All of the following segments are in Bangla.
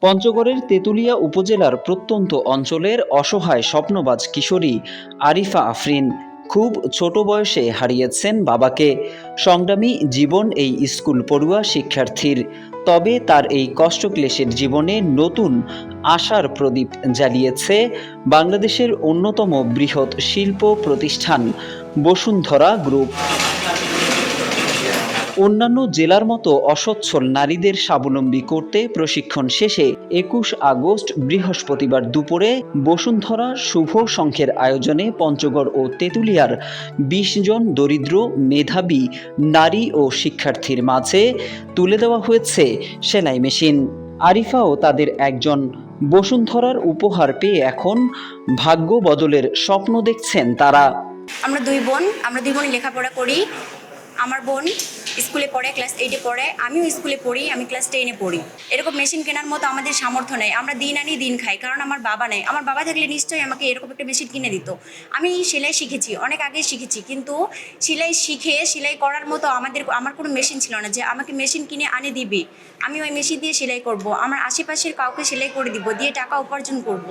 পঞ্চগড়ের তেঁতুলিয়া উপজেলার প্রত্যন্ত অঞ্চলের অসহায় স্বপ্নবাজ কিশোরী আরিফা আফরিন খুব ছোট বয়সে হারিয়েছেন বাবাকে। সংগ্রামী জীবন এই স্কুল পড়ুয়া শিক্ষার্থীর। তবে তার এই কষ্টক্লেশের জীবনে নতুন আশার প্রদীপ জ্বালিয়েছে বাংলাদেশের অন্যতম বৃহৎ শিল্প প্রতিষ্ঠান বসুন্ধরা গ্রুপ। অন্যান্য জেলার মতো অসচ্ছল নারীদের স্বাবলম্বী করতে প্রশিক্ষণ শেষে ২১ আগস্ট বৃহস্পতিবার দুপুরে বসুন্ধরা শুভ সংঘের আয়োজনে পঞ্চগড় ও তেঁতুলিয়ার ২০ জন দরিদ্র মেধাবী নারী ও শিক্ষার্থীর মাঝে তুলে দেওয়া হয়েছে সেলাই মেশিন। আরিফাও তাদের একজন। বসুন্ধরার উপহার পেয়ে এখন ভাগ্য বদলের স্বপ্ন দেখছেন তারা। আমরা দুই বোন লেখাপড়া করি। আমার বোন স্কুলে পড়ে, ক্লাস 8-এ পড়ে, আমিও স্কুলে পড়ি, আমি ক্লাস 10-এ পড়ি। এরকম মেশিন কেনার মতো আমাদের সামর্থ্য নেই, আমরা দিন আনি দিন খাই, কারণ আমার বাবা নেই। আমার বাবা থাকলে নিশ্চয়ই আমাকে এরকম একটা মেশিন কিনে দিত। আমি সেলাই শিখেছি, অনেক আগেই শিখেছি, কিন্তু সেলাই করার মতো আমার কোনো মেশিন ছিল না যে আমাকে মেশিন কিনে আনে দিবে, আমি ওই মেশিন দিয়ে সেলাই করব, আমার আশেপাশের কাউকে সেলাই করে দিব, দিয়ে টাকা উপার্জন করব,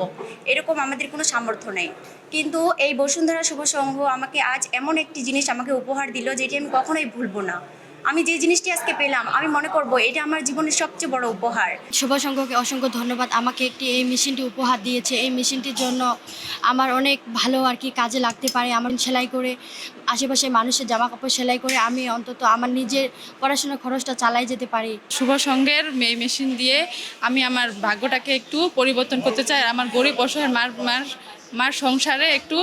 এরকম আমাদের কোনো সামর্থ্য নেই। কিন্তু এই বসুন্ধরা শুভ সংঘ আমাকে আজ এমন একটি জিনিস আমাকে উপহার দিল, যেটি আমি কখনোই ভুলবো না। আমি যে জিনিসটি আজকে পেলাম, আমি মনে করব এটা আমার জীবনের সবচেয়ে বড় উপহার। শুভ সংঘকে অসংখ্য ধন্যবাদ, আমাকে এই মেশিনটি উপহার দিয়েছে। এই মেশিনটির জন্য আমার অনেক ভালো কাজে লাগতে পারে। আমার সেলাই করে আশেপাশে মানুষের জামা কাপড় সেলাই করে আমি অন্তত আমার নিজের পড়াশোনার খরচটা চালাই যেতে পারি। শুভ সংঘের এই মেশিন দিয়ে আমি আমার ভাগ্যটাকে একটু পরিবর্তন করতে চাই। আমার গরিব অসহায় মার সংসারে একটু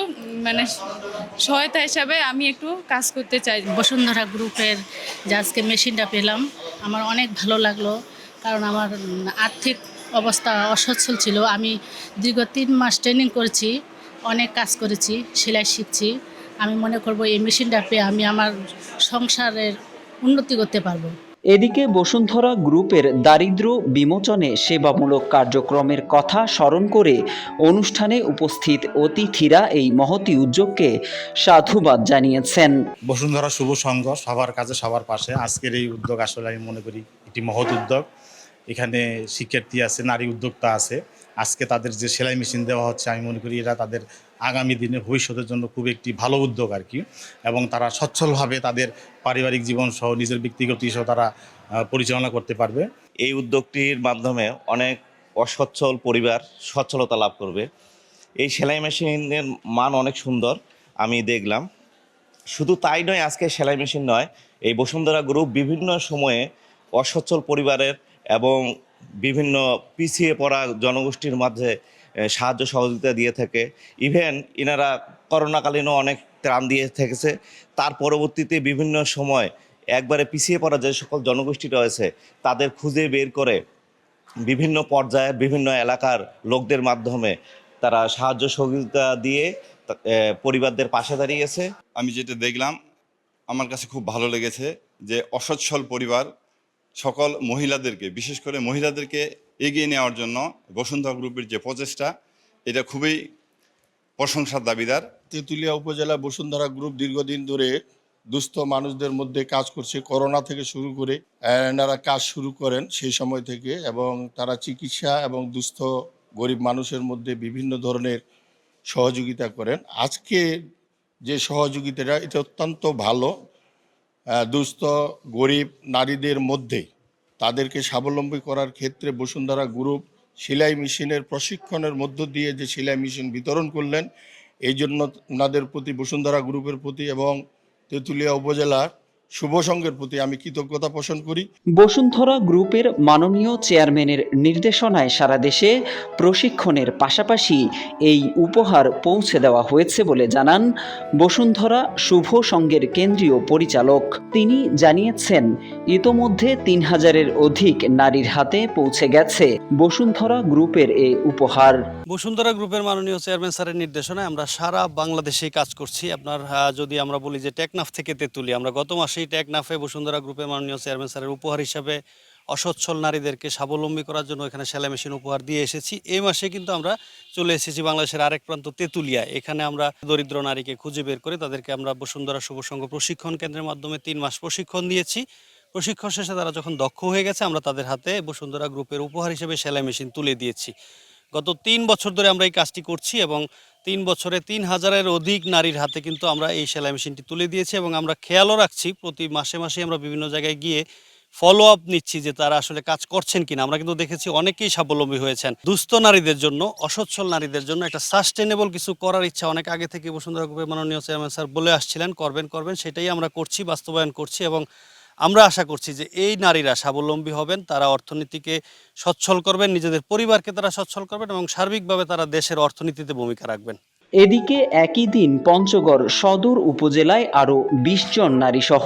সহায়তা হিসাবে আমি একটু কাজ করতে চাই। বসুন্ধরা গ্রুপের যে আজকে মেশিনটা পেলাম, আমার অনেক ভালো লাগলো, কারণ আমার আর্থিক অবস্থা অসচ্ছল ছিল। আমি দীর্ঘ 3 মাস ট্রেনিং করেছি, অনেক কাজ করেছি, সেলাই শিখছি। আমি মনে করব এই মেশিনটা পেয়ে আমি আমার সংসারের উন্নতি করতে পারবো। এদিকে বসুন্ধরা গ্রুপের দারিদ্র্য বিমোচনে সেবামূলক কার্যক্রমের কথা স্মরণ করে অনুষ্ঠানে উপস্থিত অতিথিরা এই মহতী উদ্যোগকে সাধুবাদ জানিয়েছেন। বসুন্ধরা শুভ সংঘ সবার কাছে সবার পাশে। আজকের এই উদ্যোগ আসলে আমি মনে করি একটি মহৎ উদ্যোগ। এখানে শিক্ষার্থী আছে, নারী উদ্যোক্তা আছে। আজকে তাদের যে সেলাই মেশিন দেওয়া হচ্ছে, আমি মনে করি এটা তাদের আগামী দিনে ভবিষ্যতের জন্য খুব একটি ভালো উদ্যোগ আর কি। এবং তারা সচ্ছলভাবে তাদের পারিবারিক জীবন সহ নিজের ব্যক্তিগত ইস্যু তারা পরিচালনা করতে পারবে। এই উদ্যোগটির মাধ্যমে অনেক অসচ্ছল পরিবার সচ্ছলতা লাভ করবে। এই সেলাই মেশিনের মান অনেক সুন্দর আমি দেখলাম। শুধু তাই নয়, আজকে সেলাই মেশিন নয়, এই বসুন্ধরা গ্রুপ বিভিন্ন সময়ে অসচ্ছল পরিবারের এবং বিভিন্ন পিছিয়ে পড়া জনগোষ্ঠীর মাঝে সাহায্য সহযোগিতা দিয়ে থাকে। ইভেন এনারা করোনাকালীনও অনেক ত্রাণ দিয়ে থেকেছে। তার পরবর্তীতে বিভিন্ন সময় একবারে পিছিয়ে পড়া যে সকল জনগোষ্ঠী রয়েছে তাদের খুঁজে বের করে বিভিন্ন পর্যায়ের বিভিন্ন এলাকার লোকদের মাধ্যমে তারা সাহায্য সহযোগিতা দিয়ে পরিবারদের পাশে দাঁড়িয়েছে। আমি যেটা দেখলাম আমার কাছে খুব ভালো লেগেছে যে অসচ্ছল পরিবার সকল মহিলাদেরকে, বিশেষ করে মহিলাদেরকে এগিয়ে নেওয়ার জন্য বসুন্ধরা গ্রুপের যে প্রচেষ্টা, এটা খুবই প্রশংসার দাবিদার। তেঁতুলিয়া উপজেলা বসুন্ধরা গ্রুপ দীর্ঘদিন ধরে দুস্থ মানুষদের মধ্যে কাজ করছে। করোনা থেকে শুরু করে এনারা কাজ শুরু করেন সেই সময় থেকে, এবং তারা চিকিৎসা এবং দুস্থ গরিব মানুষের মধ্যে বিভিন্ন ধরনের সহযোগিতা করেন। আজকে যে সহযোগিতাটা, এটা অত্যন্ত ভালো। দুস্থ গরিব নারীদের মধ্যে তাদেরকে স্বাবলম্বী করার ক্ষেত্রে বসুন্ধরা গ্রুপ সেলাই মেশিনের প্রশিক্ষণের মধ্য দিয়ে যে সেলাই মেশিন বিতরণ করলেন, এই জন্য ওনাদের প্রতি, বসুন্ধরা গ্রুপের প্রতি এবং তেঁতুলিয়া উপজেলার শুভ সংঘের প্রতি আমি কৃতজ্ঞতা পোষণ করি। বসুন্ধরা গ্রুপের মাননীয় চেয়ারম্যানের নির্দেশনায় সারা দেশে প্রশিক্ষণের পাশাপাশি এই উপহার পৌঁছে দেওয়া হয়েছে বলে জানান বসুন্ধরা শুভ সংঘের কেন্দ্রীয় পরিচালক। তিনি জানিয়েছেন, ইতোমধ্যে ৩,০০০-এর অধিক নারীর হাতে পৌঁছে গেছে বসুন্ধরা গ্রুপের এই উপহার। বসুন্ধরা গ্রুপের মাননীয় চেয়ারম্যান স্যারের নির্দেশনায় আমরা সারা বাংলাদেশেই কাজ করছি। আপনার যদি আমরা বলি যে টেকনাফ থেকে তেঁতুলি, আমরা গত মাসেই টেকনাফে বসুন্ধরা গ্রুপের মাননীয় চেয়ারম্যান স্যারের উপহার হিসাবে অসচ্ছল নারীদেরকে স্বাবলম্বী করার জন্য এখানে সেলাই মেশিন উপহার দিয়ে এসেছি। এই মাসে কিন্তু আমরা চলে এসেছি বাংলাদেশের আরেক প্রান্ত তেঁতুলিয়া। এখানে আমরা দরিদ্র নারীকে খুঁজে বের করে তাদেরকে আমরা বসুন্ধরা শুভ সংঘ প্রশিক্ষণ কেন্দ্রের মাধ্যমে 3 মাস প্রশিক্ষণ দিয়েছি। প্রশিক্ষণ শেষে তারা যখন দক্ষ হয়ে গেছে আমরা তাদের হাতে বসুন্ধরা গ্রুপের উপহার হিসেবে সেলাই মেশিন তুলে দিয়েছি। গত 3 বছর ধরে আমরা এই কাজটি করছি এবং 3 বছরে 3000-এর অধিক নারীর হাতে কিন্তু আমরা এই সেলাই মেশিনটি তুলে দিয়েছি এবং আমরা খেয়ালও রাখছি প্রতি মাসে মাসে আমরা বিভিন্ন জায়গায় গিয়ে ফলো আপ নিচ্ছি যে তারা আসলে কাজ করছেন কিনা। আমরা কিন্তু দেখেছি অনেকেই স্বাবলম্বী হয়েছেন। দুস্থ নারীদের জন্য, অসচ্ছল নারীদের জন্য একটা সাস্টেনেবল কিছু করার ইচ্ছা অনেক আগে থেকে বসুন্ধরা গ্রুপের মাননীয় চেয়ারম্যান স্যার বলে আসছিলেন করবেন, সেটাই আমরা করছি, বাস্তবায়ন করছি এবং আমরা আশা করছি যে এই নারীরা স্বাবলম্বী হবেন, তারা অর্থনীতিকে সচ্ছল করবেন, নিজেদের পরিবারকে তারা সচ্ছল করবেন এবং সার্বিকভাবে তারা দেশের অর্থনীতিতে ভূমিকা রাখবেন। এদিকে একই দিন পঞ্চগড় সদর উপজেলায় আরও 20 জন নারীসহ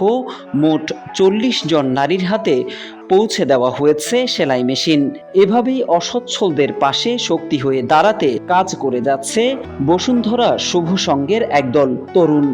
মোট 40 জন নারীর হাতে পৌঁছে দেওয়া হয়েছে সেলাই মেশিন। এভাবেই অসচ্ছলদের পাশে শক্তি হয়ে দাঁড়াতে কাজ করে যাচ্ছে বসুন্ধরা শুভ সংঘের একদল তরুণ।